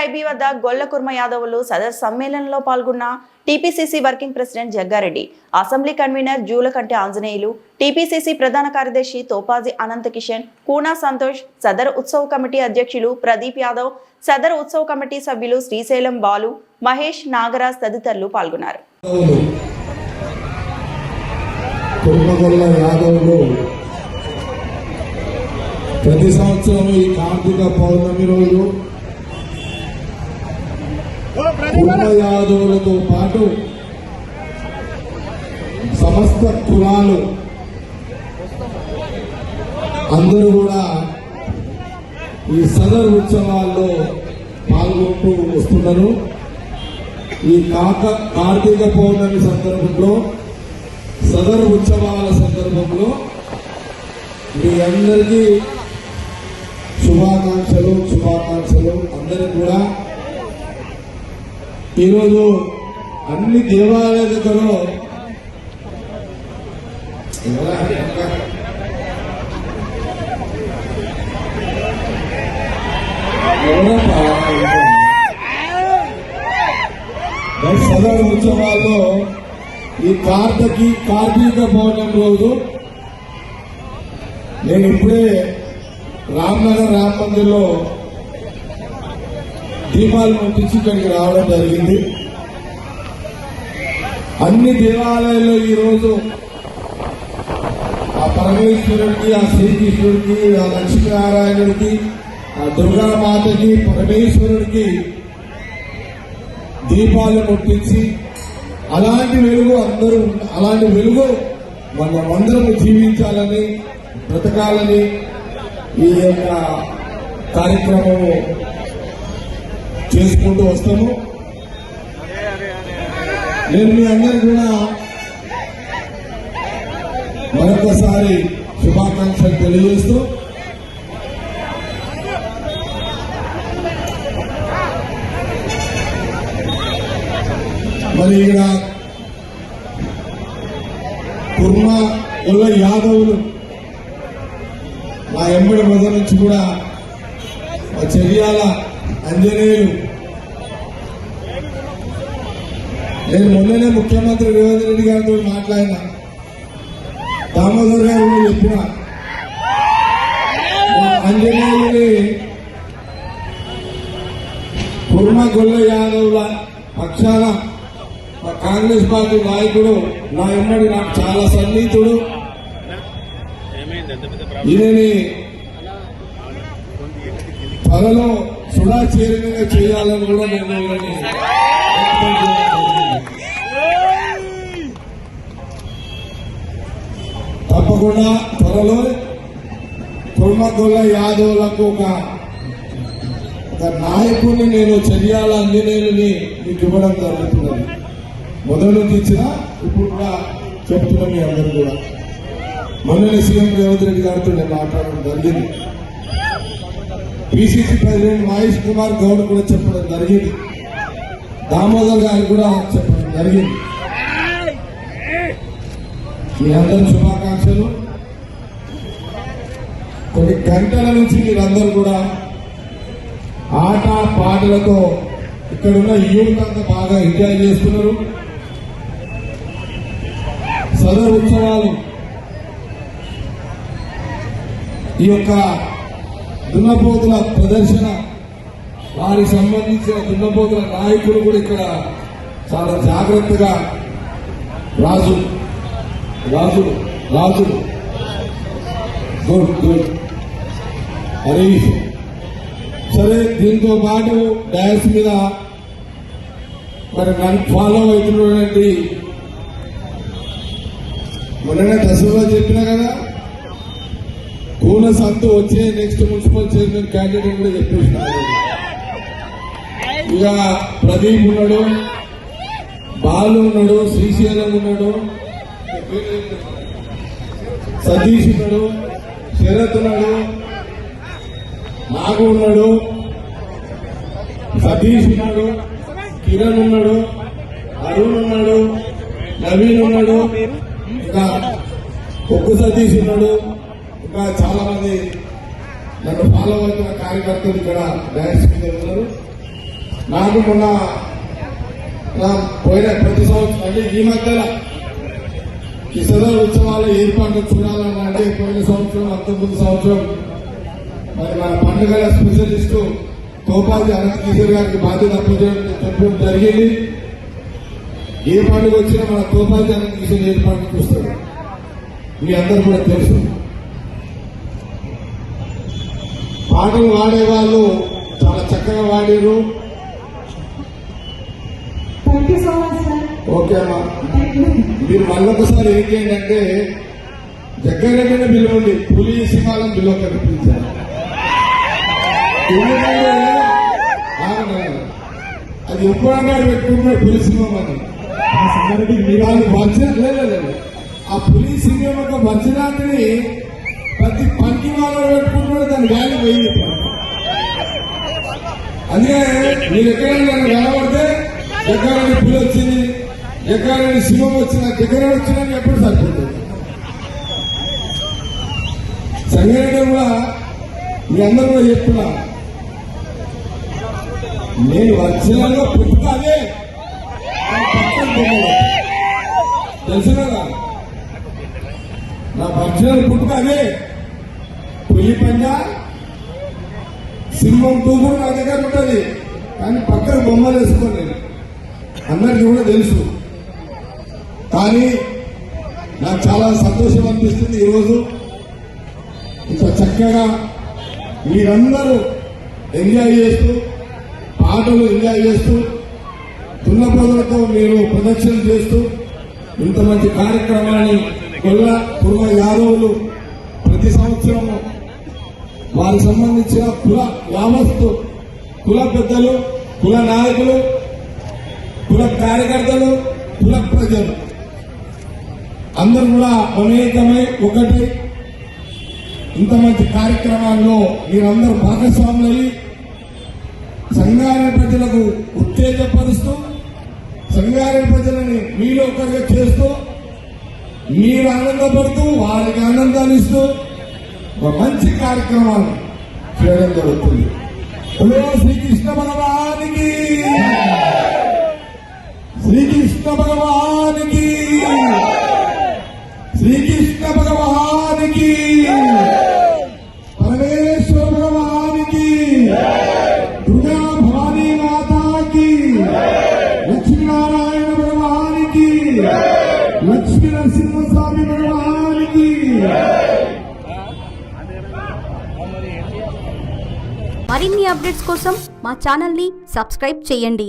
IB వద్ద గొల్ల కుర్మ యాదవులు సదర్ సమ్మేళనంలో పాల్గొన్న TPCC working president Jaggareddy, assembly convener Julakanti Anjaneyulu, TPCC ప్రధాన కార్యదర్శి తోపాజీ అనంత కిషన్, కూనా సంతోష్, సదర్ ఉత్సవ కమిటీ అధ్యక్షులు ప్రదీప్ యాదవ్, సదర్ ఉత్సవ కమిటీ సభ్యులు శ్రీశైలం బాలు, మహేష్, నాగరాజ్ తదితరులు పాల్గొన్నారు. ప్రతి సంవత్సరం ఈ కార్తీక పౌర్ణమి రోజు కుర్మ యాదవులతో పాటు సమస్త కులాలు అందరూ కూడా ఈ సదర్ ఉత్సవాల్లో పాల్గొంటూ వస్తున్నారు. ఈ కార్తీక పౌర్ణమి సందర్భంలో సదర్ ఉత్సవాల సందర్భంలో మీ అందరికీ శుభాకాంక్షలు. అందరికి కూడా ఈరోజు అన్ని దేవాలయ దగ్గర సదర్ ఉత్సవాల్లో ఈ కార్తీక పౌర్ణమి రోజు నేను ఇప్పుడే రామ్నగర్ రామ్ మందిర్లో దీపాలు ముట్టించి ఇక్కడికి రావడం జరిగింది. అన్ని దేవాలయాల్లో ఈరోజు ఆ పరమేశ్వరుడికి, ఆ శ్రీకృష్ణుడికి, ఆ లక్ష్మీనారాయణుడికి, ఆ దుర్గామాతకి, పరమేశ్వరుడికి దీపాలు ముట్టించి అలాంటి వెలుగు మనమందరం జీవించాలని, బ్రతకాలని ఈ యొక్క కార్యక్రమము చేసుకుంటూ వస్తాము. నేను మీ అందరికీ కూడా మరొకసారి శుభాకాంక్షలు తెలియజేస్తూ మరి ఇక్కడ కుర్మ గొల్ల యాదవులు మా ఎంబడి మొదల నుంచి కూడా మా చెరియాల అంజనేయులు, నేను మొన్ననే ముఖ్యమంత్రి రేవంత్ రెడ్డి గారితో మాట్లాడినా, దామోదర్ గారు చెప్పిన అంజనేయుని కుర్మ గొల్ల యాదవుల పక్షాన కాంగ్రెస్ పార్టీ నాయకుడు నా ఎమ్మడి నాకు చాలా సన్నిహితుడు. ఈయనని త్వరలో సుడా చేరినగా చేయాలని కూడా నేను తప్పకుండా త్వరలో కుర్మగొల్ల యాదవులకు ఒక నాయకుడిని నేను చెరియాల అంజనేయుని మీకు ఇవ్వడం జరుగుతున్నది. మొదటి నుంచి ఇచ్చిన ఇప్పుడు కూడా చెప్తున్నాం మీ అందరూ కూడా. మొన్ననే సీఎం రేవంత్ రెడ్డి గారితో నేను మాట్లాడడం జరిగింది. పిసిసి ప్రెసిడెంట్ మహేష్ కుమార్ గౌడ్ కూడా చెప్పడం జరిగింది. దామోదర్ గారు కూడా చెప్పడం జరిగింది. మీ అందరూ శుభాకాంక్షలు. కొన్ని గంటల నుంచి మీరందరూ కూడా ఆట పాటలతో ఇక్కడున్న యూత్ అంతా బాగా ఎంజాయ్ చేస్తున్నారు. సదర్ ఉత్సవాలు ఈ యొక్క దున్నపోతుల ప్రదర్శన, వారికి సంబంధించిన దున్నపోతుల నాయకులు కూడా ఇక్కడ చాలా జాగ్రత్తగా రాజులు గుడ్ హరీష్. సరే, దీంతో పాటు డాన్స్ మీద మరి నన్ను ఫాలో అవుతున్నటువంటి మొన్ననే దశలో చెప్పినా కదా, కూన సంతు వచ్చే నెక్స్ట్ మున్సిపల్ చైర్మన్ క్యాండిడేట్ కూడా చెప్పేసినారు. ఇక ప్రదీప్ ఉన్నాడు, బాలు ఉన్నాడు, శ్రీశైలం ఉన్నాడు, సతీష్ ఉన్నాడు, శరత్ ఉన్నాడు, నాగు ఉన్నాడు, సతీష్ ఉన్నాడు, కిరణ్ ఉన్నాడు, అరుణ్ ఉన్నాడు, నవీన్ ఉన్నాడు, ఇంకా ఒక్కు సతీష్ ఉన్నాడు, ఇంకా చాలా మంది నన్ను ఫాలో అవుతున్న కార్యకర్తలు ఇక్కడ డాన్స్ మీద ఉన్నారు. నాకు మొన్న పోయిన ప్రతి సంవత్సరం అంటే ఈ మధ్యలో ఈ సదర ఉత్సవాల ఏర్పాటు చూడాలని అంటే పోయిన సంవత్సరం అంతకుముందు సంవత్సరం మరి మన పండుగల స్పెషలిస్టు తోపాజీ అనంత కిషోర్ గారికి బాధ్యత చెప్పడం జరిగింది. ఏ పండుగ వచ్చినా మన తోపాజీ అనంత కిషోర్ ఏర్పాటు చూస్తారు. మీ అందరూ కూడా తెలుసు. పాటలు వాడేవాళ్ళు చాలా చక్కగా వాడారు. ఓకే అమ్మా, మీరు మళ్ళొకసారి ఏం చేయండి అంటే జగ్గారెడ్డిని పిలవండి, పులి సింహాలను పిలవకండి పిలిచారు. అది ఎప్పుడన్నా పెట్టుకుంటున్నాడు పులి సింహం అని. లేదు ఆ పులి సింహం యొక్క వచనాన్ని ప్రతి పంకి వాళ్ళు పెట్టుకుంటున్నాడు, దాని వాల్యూ పోయింది. అందుకే మీరు ఎక్కడైనా కనబడితే జగ్గారెడ్డి పులి వచ్చింది, జగ్గారెడ్డి సింహం వచ్చింది, జగ్గారెడ్డి వచ్చిందని ఎప్పుడు సరిపోతుంది. సంగారెడ్డి కూడా మీ అందరూ కూడా చెప్తున్నా, నేను వర్షాలలో పుట్టుకాదే తెలుసు కదా, నా వర్షాలు పుట్టుకాదే పులి పంజా సింహం తూపుడు నా దగ్గర ఉంటుంది, కానీ పక్కన బొమ్మలు వేసుకోలేదు, అందరికీ కూడా తెలుసు. కానీ నాకు చాలా సంతోషం అనిపిస్తుంది ఈరోజు ఇంత చక్కగా మీరందరూ ఎంజాయ్ చేస్తూ, పాటలు ఎంజాయ్ చేస్తూ, తున్నపదులతో మీరు ప్రదర్శన చేస్తూ ఇంత మంచి కార్యక్రమాన్ని కుర్మ యాదవులు ప్రతి సంవత్సరము వారికి సంబంధించిన కుల యావస్తు కుల పెద్దలు, కుల నాయకులు, కుల కార్యకర్తలు, కుల ప్రజలు అందరూ కూడా అనేకమై ఒకటి ఇంత మంచి కార్యక్రమాల్లో మీరందరూ భాగస్వాములయ్యి సంగారెడ్డి ప్రజలకు ఉత్తేజపరుస్తూ, సంగారెడ్డి ప్రజలని మీలో ఒకరిగా చేస్తూ, మీరు ఆనందపడుతూ వారికి ఆనందాన్ని ఇస్తూ ఒక మంచి కార్యక్రమాలు చేయడం జరుగుతుంది. శ్రీకృష్ణ భగవానికి, శ్రీకృష్ణ భగవానికి, శ్రీకృష్ణ భగవానికి, పరమేశ్వర భగవానికి, దుర్గా భవానీ మాతాకి, లక్ష్మీనారాయణ భగవానికి, లక్ష్మీ నరసింహస్వామి భగవానికి. మరిన్ని అప్డేట్స్ కోసం మా ఛానల్ని సబ్స్క్రైబ్ చేయండి.